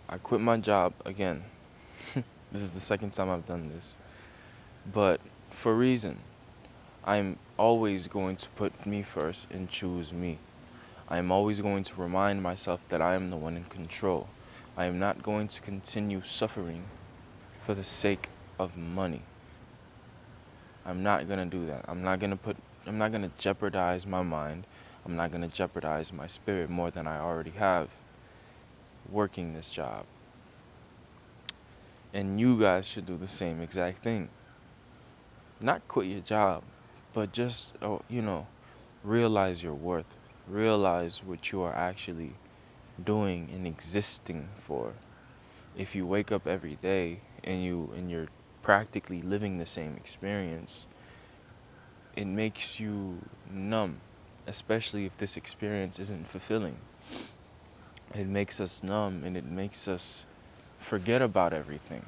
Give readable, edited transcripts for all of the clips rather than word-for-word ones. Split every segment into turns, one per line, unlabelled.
I quit my job again. This is the second time I've done this. But for a reason. I'm always going to put me first and choose me. I am always going to remind myself that I am the one in control. I am not going to continue suffering for the sake of money. I'm not going to do that. I'm not going to jeopardize my mind. I'm not going to jeopardize my spirit more than I already have working this job. And you guys should do the same exact thing. Not quit your job, but just, realize your worth. Realize what you are actually doing and existing for. If you wake up every day and you're practically living the same experience, it makes you numb, especially if this experience isn't fulfilling. It makes us numb and it makes us forget about everything,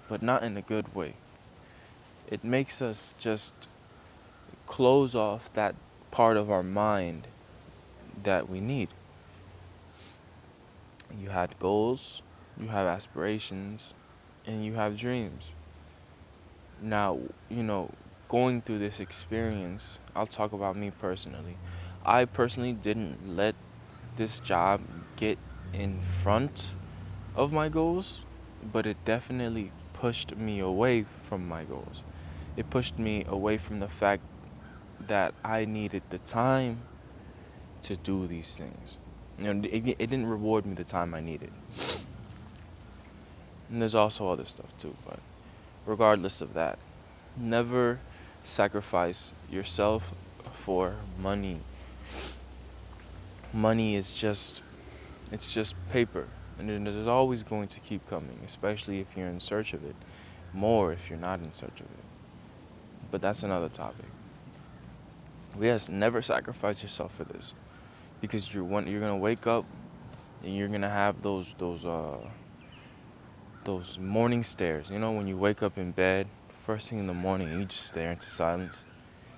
but not in a good way. It makes us just close off that part of our mind that we need. You had goals, you have aspirations, and you have dreams. Now, going through this experience, I'll talk about me personally. I personally didn't let this job get in front of my goals, but it definitely pushed me away from my goals. It pushed me away from the fact that I needed the time to do these things. It didn't reward me the time I needed. And there's also other stuff too, but regardless of that, never sacrifice yourself for money. Money is just paper, and it is always going to keep coming, especially if you're in search of it. More if you're not in search of it. But that's another topic. Yes, never sacrifice yourself for this, because you're gonna wake up and you're gonna have those morning stares. You know, when you wake up in bed first thing in the morning and you just stare into silence.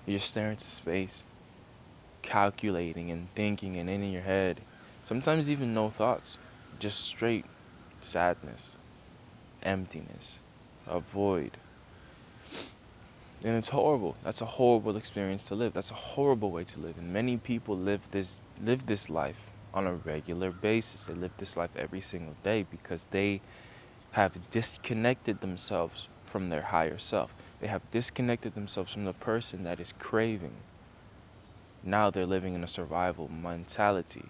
You just stare into space, calculating and thinking, and in your head, sometimes even no thoughts, just straight sadness, emptiness, a void. And it's horrible. That's a horrible experience to live. That's a horrible way to live. And many people live this life on a regular basis. They live this life every single day because they have disconnected themselves from their higher self. They have disconnected themselves from the person that is craving. Now they're living in a survival mentality.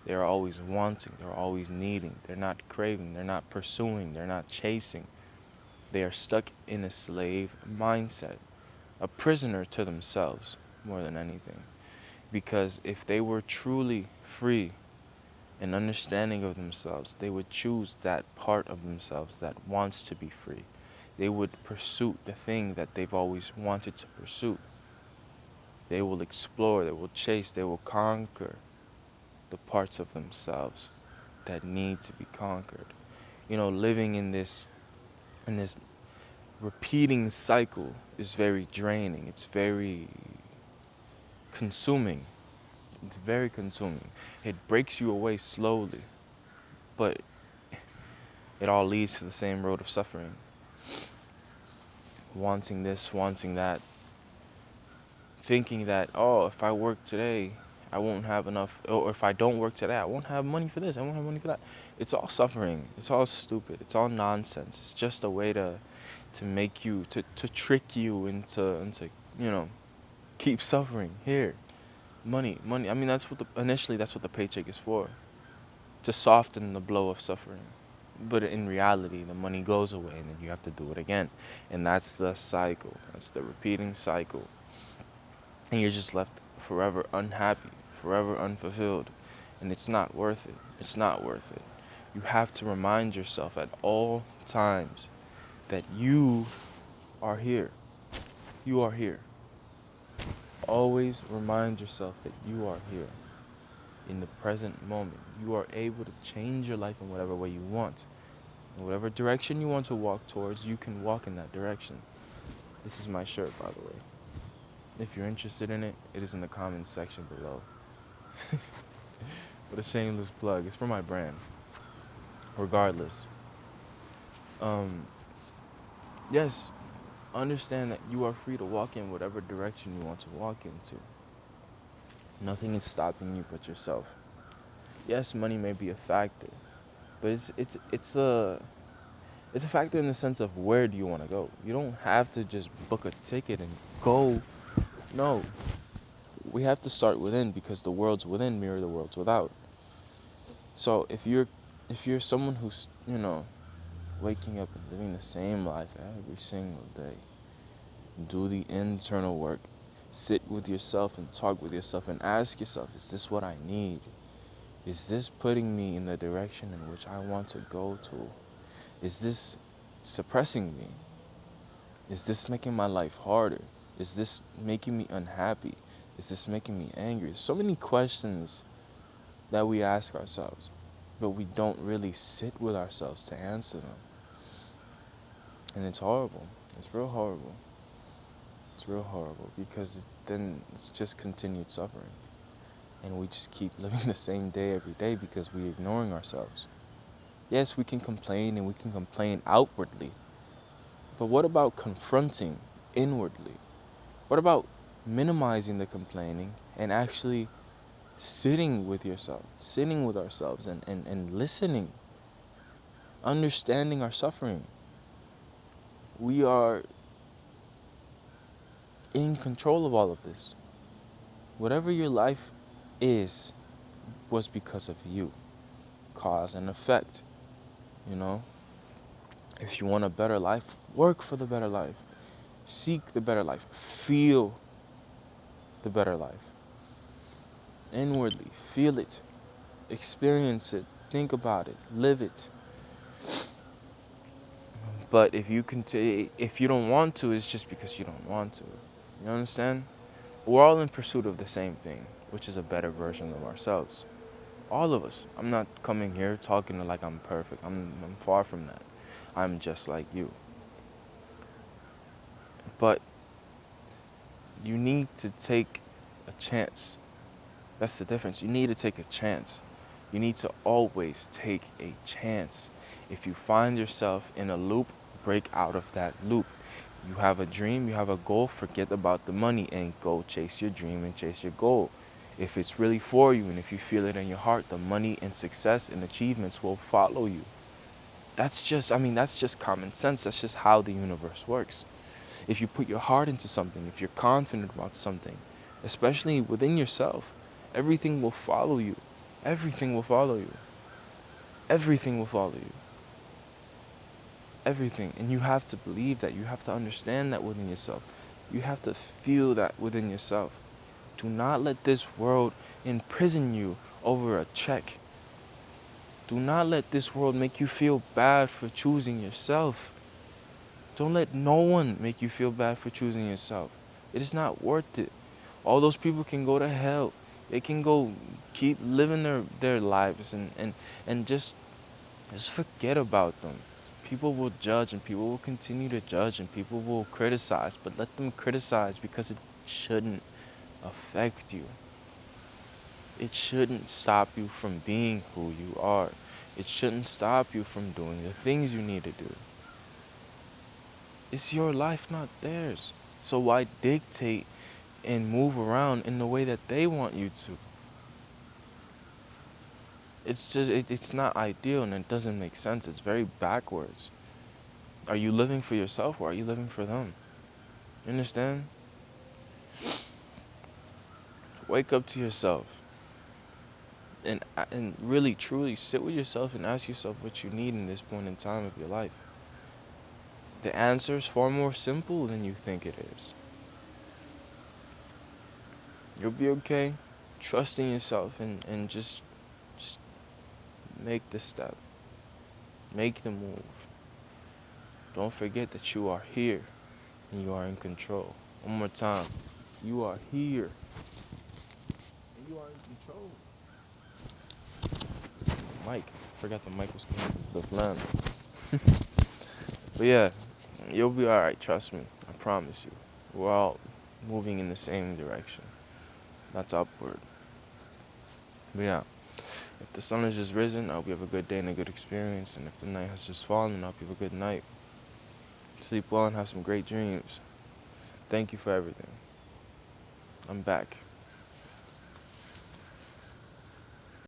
They're always wanting, they're always needing, they're not craving, they're not pursuing, they're not chasing. They are stuck in a slave mindset, a prisoner to themselves more than anything. Because if they were truly free and understanding of themselves, they would choose that part of themselves that wants to be free. They would pursue the thing that they've always wanted to pursue. They will explore, they will chase, they will conquer the parts of themselves that need to be conquered. Living in this repeating cycle is very draining. It's very consuming. It's very consuming. It breaks you away slowly, but it all leads to the same road of suffering. Wanting this, wanting that, thinking that, oh, if I work today, I won't have enough, or if I don't work today, I won't have money for this, I won't have money for that. It's all suffering. It's all stupid. It's all nonsense. It's just a way to make you, to trick you into keep suffering. Here, money. I mean, initially that's what the paycheck is for, to soften the blow of suffering. But in reality, the money goes away and then you have to do it again. And that's the cycle. That's the repeating cycle. And you're just left forever unhappy, forever unfulfilled. And it's not worth it. It's not worth it. You have to remind yourself at all times that you are here. You are here. Always remind yourself that you are here in the present moment. You are able to change your life in whatever way you want. In whatever direction you want to walk towards, you can walk in that direction. This is my shirt, by the way. If you're interested in it, it is in the comments section below. What a shameless plug. It's for my brand. regardless. Um, yes, understand that you are free to walk in whatever direction you want to walk into. Nothing is stopping you but yourself. Yes, money may be a factor, but it's a factor in the sense of where do you want to go. You don't have to just book a ticket and go. No, we have to start within because the worlds within mirror the worlds without. So if you're someone who's waking up and living the same life every single day, do the internal work. Sit with yourself and talk with yourself and ask yourself, is this what I need? Is this putting me in the direction in which I want to go to? Is this suppressing me? Is this making my life harder? Is this making me unhappy? Is this making me angry? So many questions that we ask ourselves, but we don't really sit with ourselves to answer them. And it's horrible. It's real horrible. It's real horrible because then it's just continued suffering. And we just keep living the same day every day because we're ignoring ourselves. Yes, we can complain and we can complain outwardly. But what about confronting inwardly? What about minimizing the complaining and actually sitting with yourself, sitting with ourselves and listening, understanding our suffering? We are in control of all of this. Whatever your life is was because of you. Cause and effect, you know? If you want a better life, work for the better life. Seek the better life. Feel the better life. Inwardly, feel it. Experience it. Think about it. Live it. But if you don't want to, it's just because you don't want to. You understand? We're all in pursuit of the same thing, which is a better version of ourselves. All of us. I'm not coming here talking like I'm perfect. I'm far from that. I'm just like you. But you need to take a chance. That's the difference. You need to take a chance. You need to always take a chance. If you find yourself in a loop, break out of that loop. You have a dream, you have a goal, forget about the money and go chase your dream and chase your goal. If it's really for you and if you feel it in your heart, the money and success and achievements will follow you. That's just common sense. That's just how the universe works. If you put your heart into something, if you're confident about something, especially within yourself, everything will follow you. Everything will follow you. Everything will follow you. Everything. And you have to believe that. You have to understand that within yourself. You have to feel that within yourself. Do not let this world imprison you over a check. Do not let this world make you feel bad for choosing yourself. Don't let no one make you feel bad for choosing yourself. It is not worth it. All those people can go to hell. They can go keep living their lives and just forget about them. People will judge and people will continue to judge and people will criticize, but let them criticize because it shouldn't affect you. It shouldn't stop you from being who you are. It shouldn't stop you from doing the things you need to do. It's your life, not theirs. So why dictate and move around in the way that they want you to? It's not ideal and it doesn't make sense. It's very backwards. Are you living for yourself or are you living for them? You understand? Wake up to yourself and really truly sit with yourself and ask yourself what you need in this point in time of your life. The answer is far more simple than you think it is. You'll be okay. Trust in yourself and just make the step. Make the move. Don't forget that you are here and you are in control. One more time. You are here and you are in control. Mic. Forgot the mic was connected to the plan. But yeah, you'll be alright, trust me. I promise you. We're all moving in the same direction. That's upward. But yeah. If the sun has just risen, I hope you have a good day and a good experience. And if the night has just fallen, I hope you have a good night. Sleep well and have some great dreams. Thank you for everything. I'm back.